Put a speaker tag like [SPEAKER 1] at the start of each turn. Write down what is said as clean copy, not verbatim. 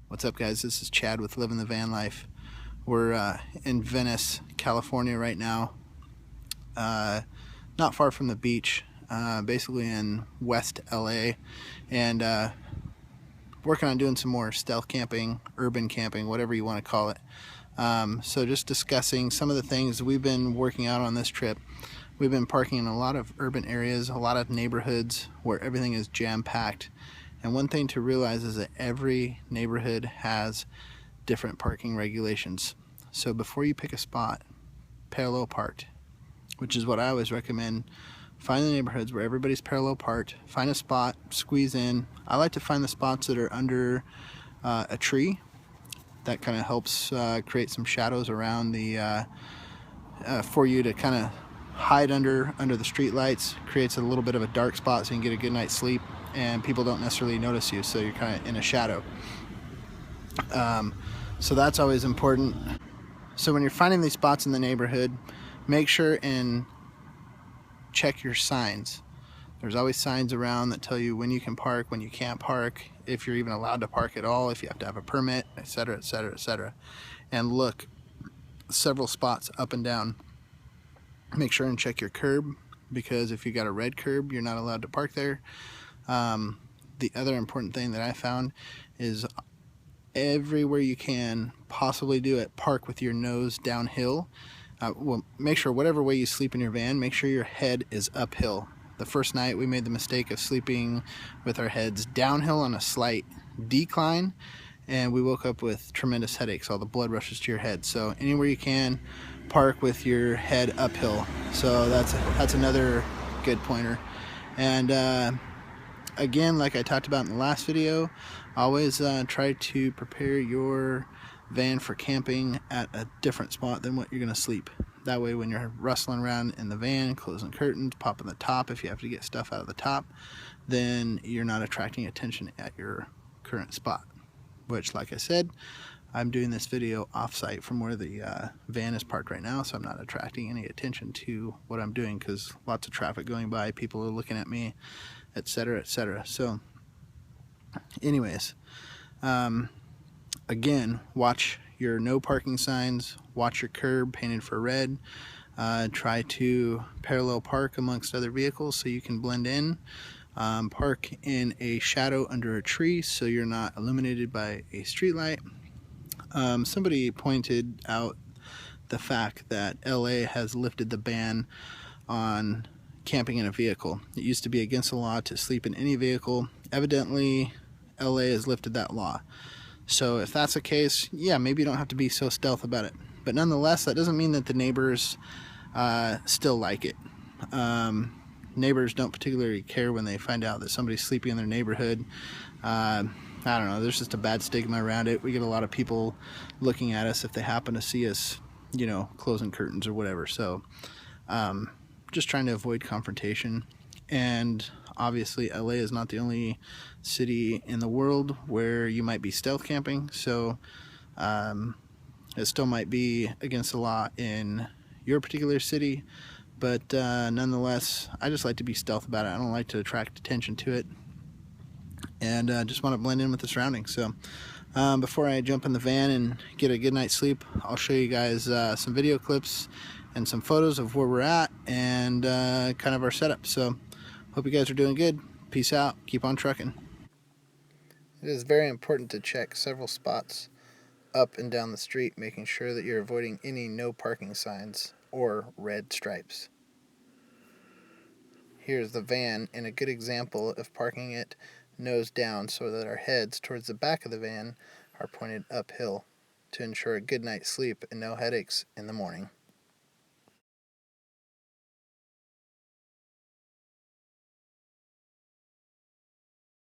[SPEAKER 1] What's up, guys? This is Chad with Living the Van Life. We're in Venice, California right now, not far from the beach, basically in West LA, and working on doing some more stealth camping, urban camping, whatever you want to call it. So just discussing some of the things we've been working out on this trip. We've been parking in a lot of urban areas, a lot of neighborhoods where everything is jam-packed. And one thing to realize is that every neighborhood has different parking regulations. So before you pick a spot, parallel parked, which is what I always recommend. Find the neighborhoods where everybody's parallel parked, find a spot, squeeze in. I like to find the spots that are under a tree. That kind of helps create some shadows around the for you to kind of hide under the street lights. Creates a little bit of a dark spot so you can get a good night's sleep, and people don't necessarily notice you, so you're kind of in a shadow. So that's always important. So when you're finding these spots in the neighborhood, make sure and check your signs. There's always signs around that tell you when you can park, when you can't park, if you're even allowed to park at all, if you have to have a permit, etc., etc., etc. And look several spots up and down. Make sure and check your curb, because if you got a red curb, you're not allowed to park there. The other important thing that I found is everywhere you can possibly do it, park with your nose downhill. Well, make sure whatever way you sleep in your van, make sure your head is uphill. The first night we made the mistake of sleeping with our heads downhill on a slight decline, and we woke up with tremendous headaches. All the blood rushes to your head. So anywhere you can, park with your head uphill. So that's another good pointer. And again, like I talked about in the last video, always try to prepare your van for camping at a different spot than what you're going to sleep. That way when you're rustling around in the van, closing curtains, popping the top if you have to get stuff out of the top, then you're not attracting attention at your current spot. Which, like I said, I'm doing this video off-site from where the van is parked right now, so I'm not attracting any attention to what I'm doing, because lots of traffic going by, people are looking at me, etc., etc. So anyways, again, watch your no parking signs, watch your curb painted for red, try to parallel park amongst other vehicles so you can blend in. Park in a shadow under a tree so you're not illuminated by a street light. Somebody pointed out the fact that LA has lifted the ban on camping in a vehicle. It used to be against the law to sleep in any vehicle. Evidently, LA has lifted that law. So if that's the case, yeah, maybe you don't have to be so stealth about it. But nonetheless, that doesn't mean that the neighbors still like it. Neighbors don't particularly care when they find out that somebody's sleeping in their neighborhood. I don't know, there's just a bad stigma around it. We get a lot of people looking at us if they happen to see us, you know, closing curtains or whatever. So just trying to avoid confrontation. And obviously LA is not the only city in the world where you might be stealth camping, so it still might be against the law in your particular city. But nonetheless, I just like to be stealth about it. I don't like to attract attention to it, and just want to blend in with the surroundings. So before I jump in the van and get a good night's sleep, I'll show you guys some video clips and some photos of where we're at and kind of our setup. So hope you guys are doing good. Peace out. Keep on trucking. It is very important to check several spots up and down the street, making sure that you're avoiding any no parking signs or red stripes. Here's the van in a good example of parking it nose down so that our heads towards the back of the van are pointed uphill to ensure a good night's sleep and no headaches in the morning.